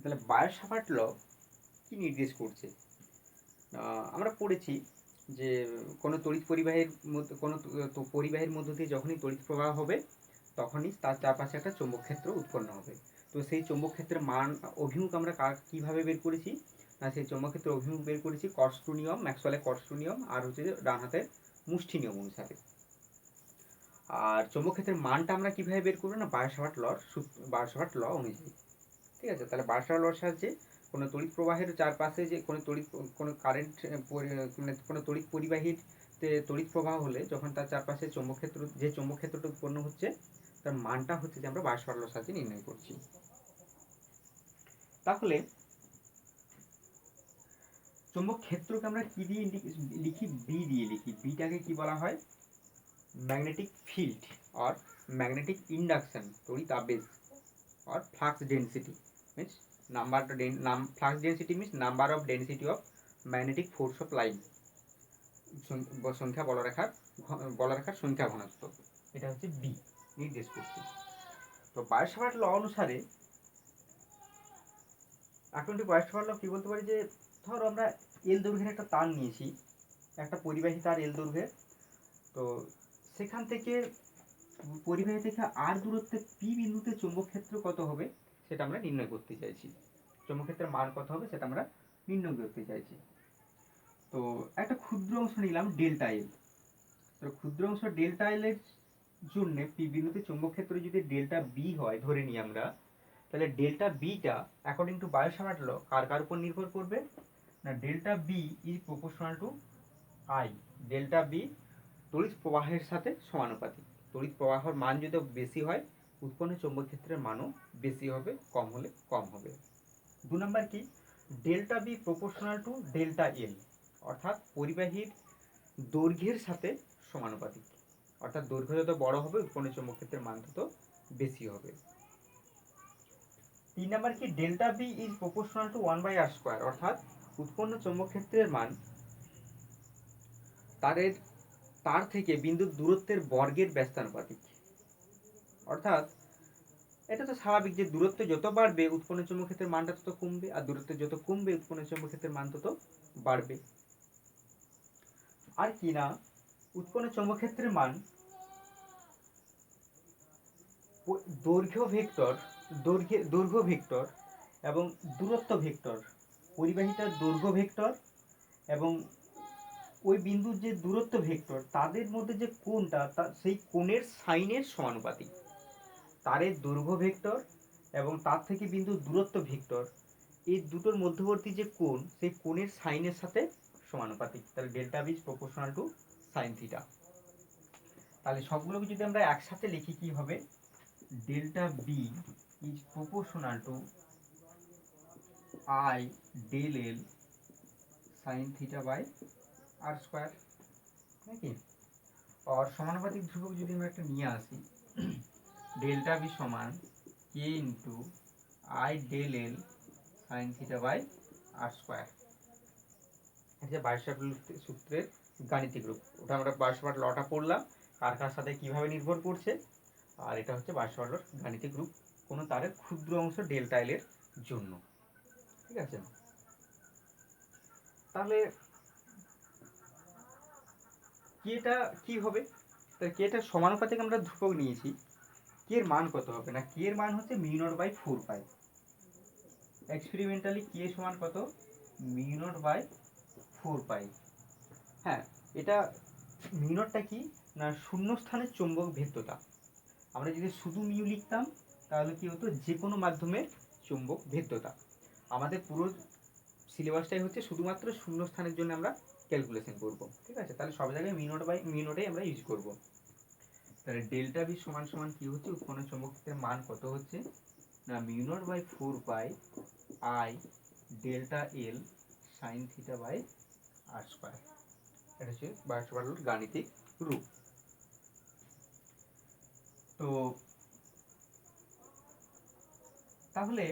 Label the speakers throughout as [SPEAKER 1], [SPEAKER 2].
[SPEAKER 1] তাহলে বায়োসাভার্ট ল কি নির্দেশ করছে? আমরা পড়েছি যে কোনো তড়িৎ পরিবাহের মধ্যে কোনো পরিবাহের মধ্য দিয়ে যখনই তড়িৎ প্রবাহ হবে তখনই তার চারপাশে একটা চৌম্বক ক্ষেত্র উৎপন্ন হবে। তো সেই চৌম্বক ক্ষেত্রের মান অভিমুখ আমরা কীভাবে বের করেছি? না, সেই চৌম্বক ক্ষেত্রের অভিমুখ বের করেছি কর্স্টু নিয়ম, ম্যাক্সওয়েলের কর্স্টু নিয়ম আর হচ্ছে যে ডান হাতের মুষ্টি নিয়ম অনুসারে। আর চৌম্বক ক্ষেত্রের মানটা আমরা কীভাবে বের করবো? না, বায়োসাভার্ট ল অনুযায়ী। ঠিক আছে, তাহলে বায়োসাভার্ট লর সাহায্যে কোনো তড়িৎ প্রবাহের চারপাশে যে কোনো কারেন্ট মানে কোনো তড়িৎ পরিবাহীর তড়িৎ প্রবাহ হলে যখন তার চারপাশে চৌম্বক ক্ষেত্রটা উৎপন্ন হচ্ছে তার মানটা হচ্ছে যে আমরা বায়োসাভার্ট লর সাহায্যে নির্ণয় করছি। তাহলে চৌম্বক ক্ষেত্রকে আমরা কি দিয়ে লিখি? বি দিয়ে লিখি। বিটাকে কি বলা হয়? ম্যাগনেটিক ফিল্ড আর ম্যাগনেটিক ইন্ডাকশন, তড়িৎ আবেশ or flux density means flux density means number of density of magnetic force of line, সংখ্যা বলরেখার সংখ্যা ঘনত্ব, এটা হচ্ছে বি নির্দেশ করছে। তো বায়োসাভার্ট ল অনুসারে এখন বায়োসাভার্ট ল কি বলতে পারি যে ধরো আমরা এল দৈর্ঘ্যের একটা তার নিয়েছি, একটা পরিবাহী তার এল দৈর্ঘ্যের, তো সেখান থেকে পরিবাহী থেকে আর দূরত্বে পি বিন্দুতে চৌম্বক ক্ষেত্র কত হবে সেটা আমরা নির্ণয় করতে চাইছি। চৌম্বক ক্ষেত্রের মান কত হবে সেটা আমরা নির্ণয় করতে চাইছি। তো একটা ক্ষুদ্র অংশ নিলাম ডেল্টা এল। তো ক্ষুদ্র অংশ ডেল্টা এল এর জন্য পি বিন্দুতে চৌম্বক ক্ষেত্র যদি ডেল্টা বি হয় ধরে নিই আমরা, তাহলে delta beta according to Biot Savart law কার উপর নির্ভর করবে? না, delta B is proportional to I. ডেল্টা বি তড়িৎ প্রবাহের সাথে সমানুপাতিক। তড়িৎ প্রবাহের মান যদি বেশি হয় উৎপন্ন চৌম্বক ক্ষেত্রের মানও বেশি হবে, কম হলে কম হবে। 2 নম্বর কি? Delta B proportional to delta L, অর্থাৎ পরিবাহীর দৈর্ঘ্যের সাথে সমানুপাতিক। অর্থাৎ দৈর্ঘ্য যত বড় হবে উৎপন্ন চৌম্বক ক্ষেত্রের মান তত বেশি হবে। 3 নম্বর কি? Delta B is proportional to 1/r², অর্থাৎ উৎপন্ন চৌম্বক ক্ষেত্রের মান তার থেকে বিন্দুর দূরত্বের বর্গের ব্যস্তানুপাতিক। অর্থাৎ এটা তো স্বাভাবিক যে দূরত্ব যত বাড়বে উৎপন্ন চৌম্বক ক্ষেত্রের মানটা তত কমবে, আর দূরত্ব যত কমবে উৎপন্ন চৌম্বক ক্ষেত্রের মান তত বাড়বে। আর কি না, উৎপন্ন চৌম্বক ক্ষেত্রের মান দৈর্ঘ্য ভেক্টর এবং দূরত্ব ভেক্টর, পরিবাহীটার দৈর্ঘ্য ভেক্টর এবং ওই বিন্দুর যে দূরত্ব ভেক্টর তাদের মধ্যে যে কোণটা সেই কোণের সাইনের সমানুপাতিক। তারের দৈর্ঘ্য ভেক্টর এবং তার থেকে বিন্দুর দূরত্ব ভেক্টর, এই দুটোর মধ্যবর্তী যে কোণ সেই কোণের সাইনের সাথে সমানুপাতিক। তাহলে delta B is proportional to sine theta. তাহলে সবগুলোকে যদি আমরা একসাথে লিখি কি হবে? Delta B is proportional to I del L sine theta by R square, নাকি? আর সমানুপাতিক ধ্রুবক যদি আমরা একটা নিয়ে আসি, ডেল্টা বি সমান কে into I del L sine theta by R square. এটা বায়োসাভার্ট সূত্রের গাণিতিক রূপ। ওটা আমরা বায়োসাভার্ট লটা পড়লাম কার সাথে কিভাবে নির্ভর করছে, আর এটা হচ্ছে বায়োসাভার্ট লর গাণিতিক রূপ কোনো তারের ক্ষুদ্র অংশ ডেল্টা এল এর জন্য। ঠিক আছে, তাহলে কেটা কি হবে? তাহলে কেটা সমানুপাতিক আমরা ধ্রুবক নিয়েছি, কে এর মান কত হবে? না, কে এর মান হচ্ছে μ0/4π। এক্সপেরিমেন্টালি কে সমান কত? μ0/4π। হ্যাঁ, এটা μ0টা কি? না, শূন্যস্থানের চৌম্বক ভেদ্যতা। আমরা যদি শুধু মিউ লিখতাম তাহলে কি হতো? যে কোনো মাধ্যমের চৌম্বক ভেদ্যতা। আমাদের পুরো সিলেবাসটাই হচ্ছে শুধুমাত্র শূন্যস্থানের জন্য আমরা ক্যালকুলেশন করব। ঠিক আছে, তাহলে সব জায়গায় μ0/μ0টাই আমরা ইউজ করব। তাহলে ডেল্টা বি সমান সমান কি হচ্ছে? উৎপন্ন চৌম্বক ক্ষেত্রের মান কত হচ্ছে? না, μ0/4π I delta l sine theta by R square. এটা হচ্ছে বায়োসাভার্ট লর গাণিতিক রূপ। তো তাহলে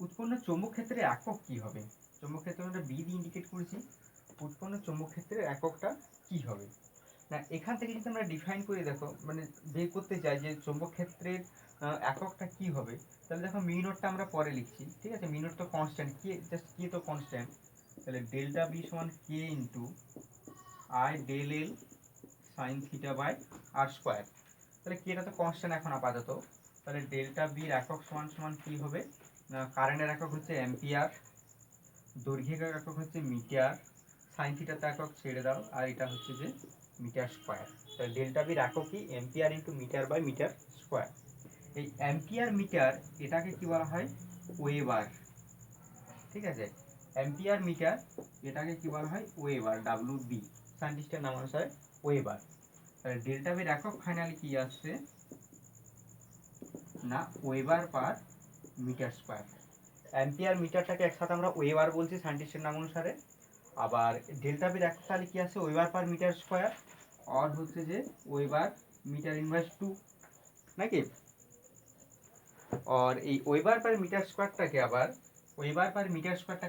[SPEAKER 1] উৎপন্ন চৌম্বক ক্ষেত্রের একক কি হবে? চৌম্বক ক্ষেত্র আমরা বি দিয়ে ইন্ডিকেট করেছি, উৎপন্ন চৌম্বক ক্ষেত্রের এককটা কি হবে? না, এখান থেকে যদি আমরা ডিফাইন করে দেখো মানে বের করতে চাই যে চৌম্বক ক্ষেত্রের এককটা কি হবে, তাহলে দেখো মিউ নটটা আমরা পরে লিখছি, ঠিক আছে, মিউ নট তো কনস্ট্যান্ট, কে জাস্ট কে তো কনস্ট্যান্ট, তাহলে ডেল্টা বি সমান কে into I del L sine theta by R square. তাহলে কেটা তো কনস্ট্যান্ট এখন আপাতত, তাহলে ডেল্টা বির একক সমান সমান কি হবে, কারেন্টের একক হচ্ছে অ্যাম্পিয়ার, দৈর্ঘ্যের একক হচ্ছে মিটার, সাইন থিটাতে একক ছেড়ে দাও, আর এটা হচ্ছে যে মিটার স্কোয়ার। তাহলে ডেল্টা বির একক কি ampere into metre by metre square. এই অ্যাম্পিয়ার মিটার এটাকে কি বলা হয়, ওয়েবার, ঠিক আছে, অ্যাম্পিয়ার মিটার এটাকে কি বলা হয়, ওয়েবার, ডাব্লিউ বি, সায়েন্টিস্টের নাম অনুসারে ওয়েবার। তাহলে ডেল্টা বির একক ফাইনালি কি আসছে না, weber per metre square. Ampere মিটারটাকে একসাথে আমরা ওয়েবার বলছি সায়েন্টিস্টের নাম অনুসারে, আবার ডেল্টা বির একক তাহলে কি আছে, ওয়েবার পার মিটার স্কোয়ার, আর হচ্ছে যে ওয়েবার মিটার ইনভার্স 2 নাকি। আর এই ওয়েবার পার মিটার স্কোয়ারটাকে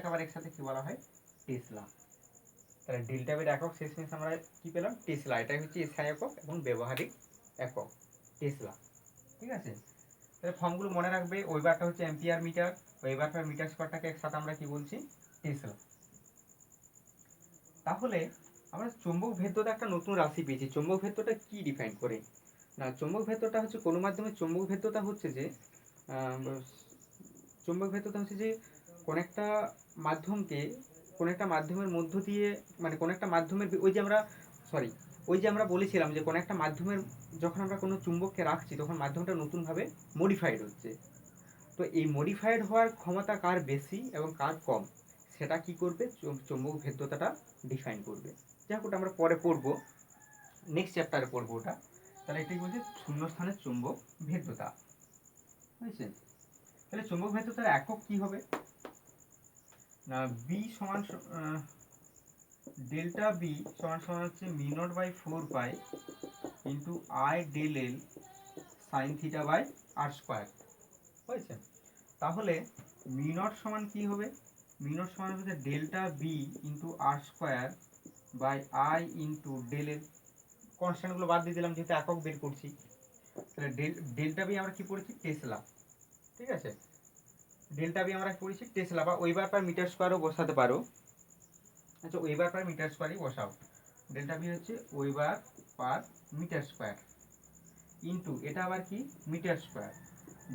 [SPEAKER 1] আবার একসাথে কি বলা হয়, টেসলা। তাহলে ডেল্টা বির একক শেষমেশ আমরা কি পেলাম, টেসলা। এটাই হচ্ছে এসআই একক এবং ব্যবহারিক একক টেসলা, ঠিক আছে। তাহলে ফর্মগুলো মনে রাখবে, ওয়েবারটা হচ্ছে ampere metre, weber per metre স্কোয়ারটাকে একসাথে আমরা কি বলছি, টেসলা। তাহলে আমরা চৌম্বক ভেদ্যতা একটা নতুন রাশি পেয়েছি। চৌম্বক ভেদ্যতা কি ডিফাইন করে না, চৌম্বক ভেদ্যতা হচ্ছে কোনো মাধ্যমে চৌম্বক ভেদ্যতা হচ্ছে যে চৌম্বক ভেদ্যতা হচ্ছে যে কোন একটা মাধ্যমকে কোন একটা মাধ্যমের মধ্য দিয়ে, মানে কোন একটা মাধ্যমের ওই যে আমরা বলেছিলাম যে কোন একটা মাধ্যমের যখন আমরা কোনো চুম্বককে রাখছি তখন মাধ্যমটা নতুনভাবে মডিফাইড হচ্ছে। তো এই মডিফাইড হওয়ার ক্ষমতা কার বেশি এবং কার কম, সেটা কি করবে, চৌম্বক ভেদ্যতাটা ডিফাইন করবে। যাক, ওটা আমরা পরে পড়বো, নেক্সট চ্যাপ্টারে পড়বো ওটা। তাহলে এটাই বলছে শূন্যস্থানের চৌম্বক ভেদ্যতা, বুঝেছেন। তাহলে চৌম্বক ভেদ্যতার একক কি হবে না, বি সমান ডেল্টা বি সমান সমান হচ্ছে mu naught by 4 pi into I del L sine theta by R square, হয়েছে। তাহলে মিউ নট সমান কি হবে, মিউ নট সমান হচ্ছে delta b into r square by I into del l. কনস্ট্যান্টগুলো বাদ দিয়ে দিলাম যেহেতু একক বের করছি। তাহলে ডেল্টা বি আমরা কি পড়েছি, টেসলা, ঠিক আছে। ডেল্টা বি আমরা পড়েছি টেসলা, বা ওয়েবার পার মিটার স্কোয়ারও বসাতে পারো। আচ্ছা, ওয়েবার পার মিটার স্কোয়ারই বসাও। ডেল্টা বি হচ্ছে weber per metre square into এটা আবার কি মিটার স্কোয়ার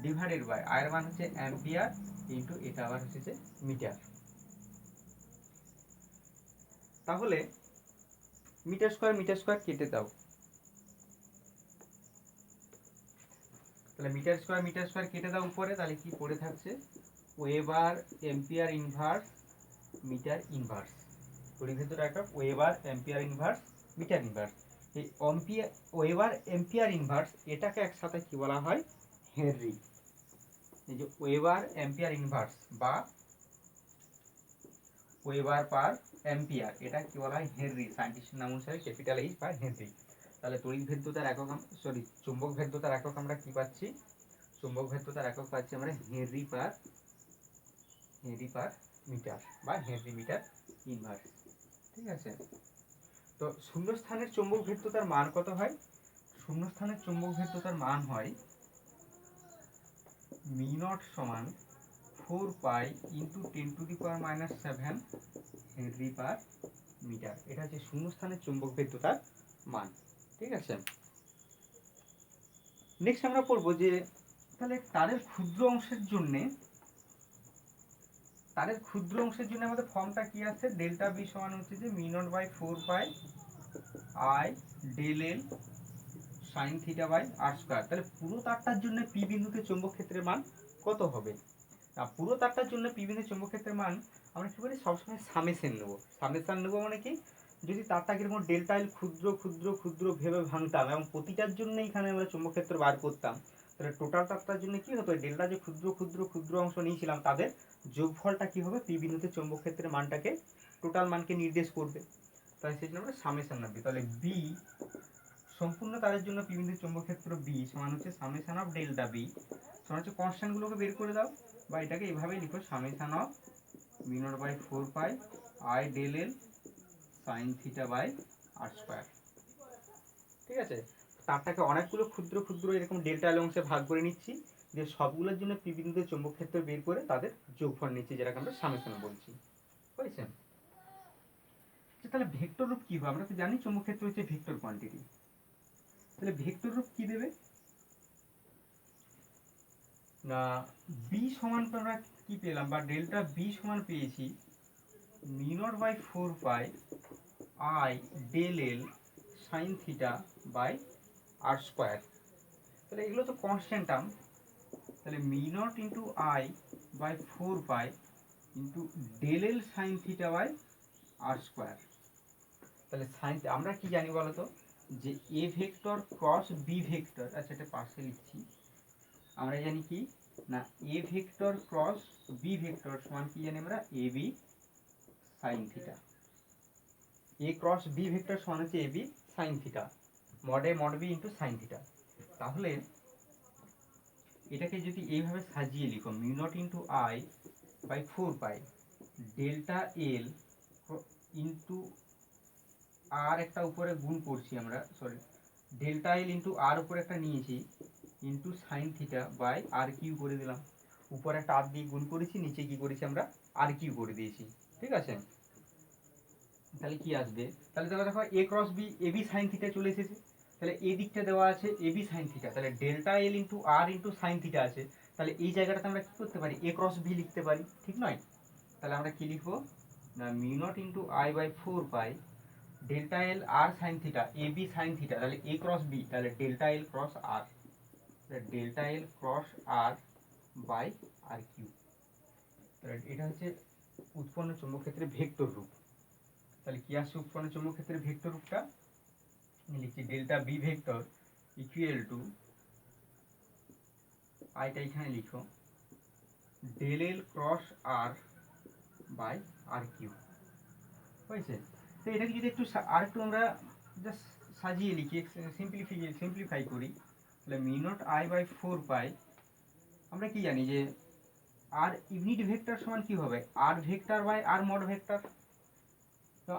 [SPEAKER 1] ডিভাইডেড বাই আয়ের মান হচ্ছে অ্যাম্পিয়ার ইন্টু এটা আবার হচ্ছে যে মিটার। তাহলে মিটার স্কোয়ার কেটে দাও, তাহলে মিটার স্কোয়ার কেটে দাও উপরে, তাহলে কি পড়ে থাকছে, weber ampere inverse metre inverse. পরিভেদ্যর একক weber ampere inverse metre inverse. এই ওয়েবার এম্পিয়ার ইনভার্স এটাকে একসাথে কি বলা হয়, হেনরি। এই যে ওয়েবার এম্পিয়ার ইনভার্স বা ওয়েবার পার অ্যাম্পিয়ার, এটা কি বলা হয়, হেনরি, সায়েন্টিস্টের নাম অনুসারে ক্যাপিটাল এইচ বা হেনরি। তাহলে তড়িৎ ভেদ্যতার একক চুম্বক ভেদ্যতার একক আমরা কি পাচ্ছি, চুম্বক ভেদ্যতার একক পাচ্ছি আমরা হেনরি পার মিটার বা হেনরি মিটার ইনভার্স, ঠিক আছে। তো শূন্যস্থানের চুম্বক ভেদ্যতার মান কত হয়, শূন্যস্থানের চুম্বক ভেদ্যতার মান হয় মিউ নট সমান 4 pi into 10⁻⁷ henry per metre. এটা হচ্ছে শূন্যস্থানের চুম্বক ভেদ্যতার মান, ঠিক আছে। নেক্সট আমরা পড়বো যে তাহলে তারের ক্ষুদ্র অংশের জন্য আমাদের ফর্মটা কি আছে, ডেল্টা বি সমান হচ্ছে যে mu naught by 4 pi I del L sine theta by R square. তাহলে পুরো তারটার জন্য পি বিন্দুতে চৌম্বক ক্ষেত্রের মান কত হবে, পুরো তারটার জন্য পি বিন্দু চৌম্বক ক্ষেত্রের মান আমরা কি করি, সবসময় সামেশন নেবো মানে কি, যদি তারটাকে এরকম ডেল্টা এল ক্ষুদ্র ক্ষুদ্র ক্ষুদ্র ভেবে ভাঙতাম এবং প্রতিটার জন্য এখানে আমরা চৌম্বক ক্ষেত্র বার করতাম, তাহলে টোটাল তারটার জন্য কি হতো, ডেল্টা যে ক্ষুদ্র ক্ষুদ্র ক্ষুদ্র অংশ নিয়েছিলাম তাদের যোগফলটা কি হবে, পি বিন্দুতে চৌম্বক ক্ষেত্রের মানটাকে টোটাল মানকে নির্দেশ করবে। তাহলে সেই জন্য আমরা সামেশন নেব। তাহলে বি সম্পূর্ণ তারের জন্য পি বিন্দুর চৌম্বক ক্ষেত্র বি সমান হচ্ছে সামেশন অফ ডেল্টা বি সমান হচ্ছে কনস্ট্যান্টগুলোকে বের করে দাও, বা এটাকে এইভাবেই লিখো, summation of mu naught by 4 pi I del L sine theta by R square, ঠিক আছে। তারটাকে অনেকগুলো ক্ষুদ্র ক্ষুদ্র এরকম ডেল্টা এল অংশে ভাগ করে নিচ্ছি, দিয়ে সবগুলোর জন্য পি বিন্দুতে চৌম্বক ক্ষেত্র বের করে তাদের যোগফল নিচ্ছি, যেটাকে আমরা সামেশন বলছি। বুঝেছে? তাহলে ভেক্টর রূপ কি হবে? আমরা তো জানি চৌম্বক ক্ষেত্র হচ্ছে ভেক্টর কোয়ান্টিটি। তাহলে ভেক্টর রূপ কি দেবে না, বি সমান আমরা কি পেলাম, বা ডেল্টা বি সমান পেয়েছি mu naught by 4 pi I del L sine theta by R square. তাহলে এগুলো তো কনস্ট্যান্ট টার্ম, তাহলে mu naught into I by 4 pi into del L sine theta by R square. তাহলে সাইন, আমরা কি জানি বলতো, যে A vector cross B vector, আচ্ছা এটা পাশে লিখছি, আমরা জানি কি না A vector cross B vector সমান কি জানি আমরা A B sine theta. A cross B vector সমান হচ্ছে a B sine theta, mod a mod b into sine theta. তাহলে এটাকে যদি এইভাবে সাজিয়ে লিখো, mu naught into I by 4 pi delta l into r একটা উপরে গুণ করছি আমরা, sorry delta l into r উপরে একটা নিয়েছি into sine theta by R cube করে দিলাম, উপরে একটা আর দিয়ে গুণ করেছি, নিচে কি করেছি আমরা আর কিউ করে দিয়েছি। ঠিক আছে? তাহলে কি আসবে, তাহলে দেখো দেখো এ cross B A B sine theta চলে এসেছে, তাহলে এই দিকটা দেওয়া আছে এ বি সাইন থিটা, তাহলে ডেল্টা এল ইন্টু আর ইন্টু সাইন থিটা আছে, তাহলে এই জায়গাটাতে আমরা কি করতে পারি এ ক্রস বি লিখতে পারি, ঠিক নয়? তাহলে আমরা কি লিখবো না mu naught into I by 4 pi delta L R sine theta A B sine theta, তাহলে এ ক্রস বি, তাহলে delta L cross R, delta L cross R by R cube. তাহলে এটা হচ্ছে উৎপন্ন চৌম্বক ক্ষেত্রের ভেক্টর রূপ। তাহলে কি আসছে উৎপন্ন চৌম্বক ক্ষেত্রের ভেক্টর রূপটা, লিখছি delta B vector equal to, আইটা এখানে লিখো, del L cross R by R cube. হয়েছে? তো এটাকে যদি একটু আর একটু আমরা জাস্ট সাজিয়ে লিখি, সিম্পলিফাই করি, তাহলে মিউ নট আই বাই 4 পাই, আমরা কি জানি যে আর ইউনিট ভেক্টর সমান কি হবে r vector by r mod vector,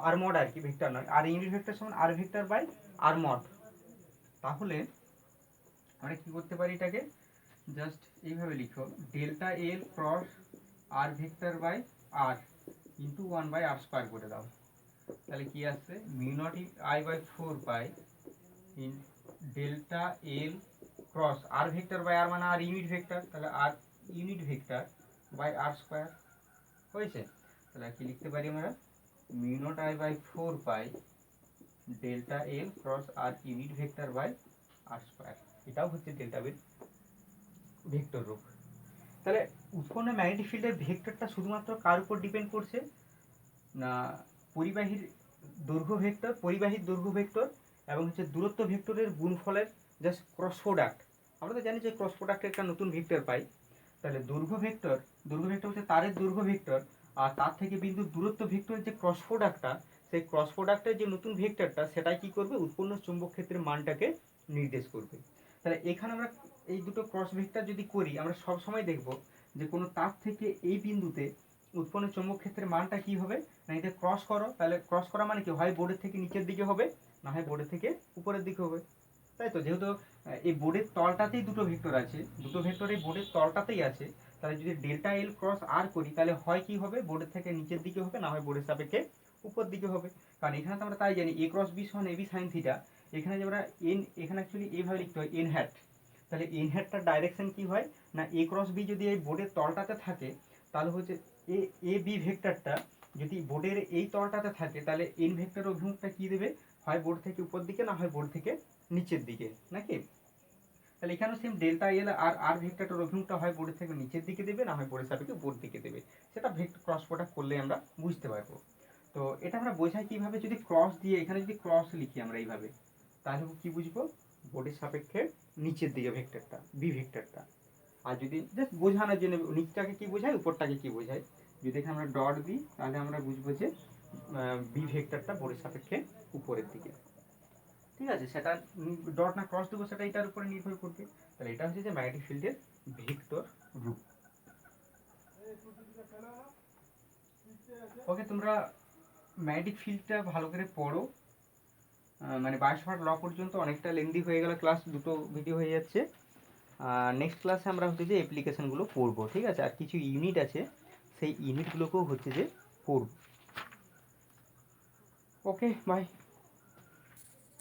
[SPEAKER 1] r mod r কি ভেক্টর নয়, আর ইউনিট ভেক্টর সমান r vector by r mod. তাহলে আমরা কি করতে পারি, এটাকে জাস্ট এইভাবে লিখো, delta L cross r vector by r into 1 by R square করে দাও। তাহলে কি আসছে mu naught I by 4 pi in delta L cross r vector by r মানে আর ইউনিট ভেক্টর, তাহলে আর unit vector by R square. হয়েছে? তাহলে কি লিখতে পারি আমরা mu naught I by 4 pi delta L cross R unit vector by R square. এটাও হচ্ছে ডেল্টা বির ভেক্টর রূপ। তাহলে উৎপন্ন ম্যাগনেটিক ফিল্ডের ভেক্টরটা শুধুমাত্র কার উপর ডিপেন্ড করছে না, পরিবাহীর দৈর্ঘ্য ভেক্টর, পরিবাহীর দৈর্ঘ্য ভেক্টর এবং হচ্ছে দূরত্ব ভেক্টরের গুণফলের জাস্ট ক্রস প্রোডাক্ট। আমরা তো জানি যে ক্রস প্রোডাক্টের একটা নতুন ভেক্টর পাই। তাহলে দৈর্ঘ্য ভেক্টর হচ্ছে তারের দৈর্ঘ্য ভেক্টর, আর তার থেকে বিন্দুর দূরত্ব ভেক্টরের যে ক্রস প্রোডাক্টটা, সেই ক্রস প্রোডাক্টের যে নতুন ভেক্টরটা সেটাই কি করবে উৎপন্ন চৌম্বক ক্ষেত্রের মানটাকে নির্দেশ করবে। তাহলে এখানে আমরা এই দুটো ক্রস ভেক্টর যদি করি, আমরা সব সময় দেখব যে কোনো তার থেকে এই বিন্দুতে উৎপন্ন চৌম্বক ক্ষেত্রের মানটা কি হবে না, এটা ক্রস করো, তাহলে ক্রস করা মানে কি হয় বোর্ডের থেকে নিচের দিকে হবে, না হয় বোর্ডের থেকে উপরের দিকে হবে। তাই তো, যেহেতু এই বোর্ডের তলটাতেই দুটো ভেক্টর আছে, দুটো ভেক্টর এই বোর্ডের তলটাতেই আছে, তাহলে যদি ডেল্টা এল ক্রস আর করি তাহলে হয় কি হবে বোর্ডের থেকে নিচের দিকে হবে, না হয় বোর্ডের সাপেক্ষে উপর দিকে হবে। কারণ এখানে তো আমরা তাই জানি এ ক্রস বি সমান এ বি সাইন থিটা, এখানে যে আমরা এন, এখানে অ্যাকচুয়ালি এইভাবে লিখতে হয় এন হ্যাট। তাহলে এন হ্যাটটার ডাইরেকশন কি হয় না এ ক্রস বি যদি এই বোর্ডের তলটাতে থাকে, তাহলে হচ্ছে এ এ বি ভেক্টরটা যদি বোর্ডের এই তলটাতে থাকে, তাহলে এন ভেক্টরের অভিমুখটা কি দেবে, হয় বোর্ড থেকে উপর দিকে, না হয় বোর্ড থেকে নিচের দিকে, নাকি? তাহলে এখানেও সেম ডেল্টা এল আর আর ভেক্টরটার অভিমুখটা হয় বোর্ডের থেকে নিচের দিকে দেবে, না হয় বোর্ডের সাপেক্ষে উপর দিকে দেবে। সেটা ভেক্টর ক্রস প্রোডাক্ট করলে আমরা বুঝতে পারবো। তো এটা আমরা বোঝাই কিভাবে, যদি ক্রস দিয়ে এখানে যদি ক্রস লিখি আমরা এইভাবে, তাহলে কি বুঝবো বোর্ডের সাপেক্ষে নিচের দিকে ভেক্টরটা বি ভেক্টরটা। আর যদি জাস্ট বোঝানোর জন্য নিচটাকে কি বোঝায় উপরটাকে কি বোঝায়, যদি এখানে আমরা ডট দিই তাহলে আমরা বুঝবো যে বি ভেক্টরটা বোর্ডের সাপেক্ষে উপরের দিকে। ঠিক আছে? সেটা ডট না ক্রস দেবো সেটা এটার উপরে নির্ভর করবে। তাহলে এটা হচ্ছে যে ম্যাগনেটিক ফিল্ডের ভেক্টর রূপ। ওকে, তোমরা ম্যাগনেটিক ফিল্ডটা ভালো করে পড়ো, মানে বায়োস্ফিয়ার ল পর্যন্ত অনেকটা লেন্দি হয়ে গেল, ক্লাস দুটো ভিডিও হয়ে যাচ্ছে। নেক্সট ক্লাসে আমরা হচ্ছে যে অ্যাপ্লিকেশানগুলো পড়বো, ঠিক আছে? আর কিছু ইউনিট আছে, সেই ইউনিটগুলোকেও হচ্ছে যে পড়ব। ওকে, বাই।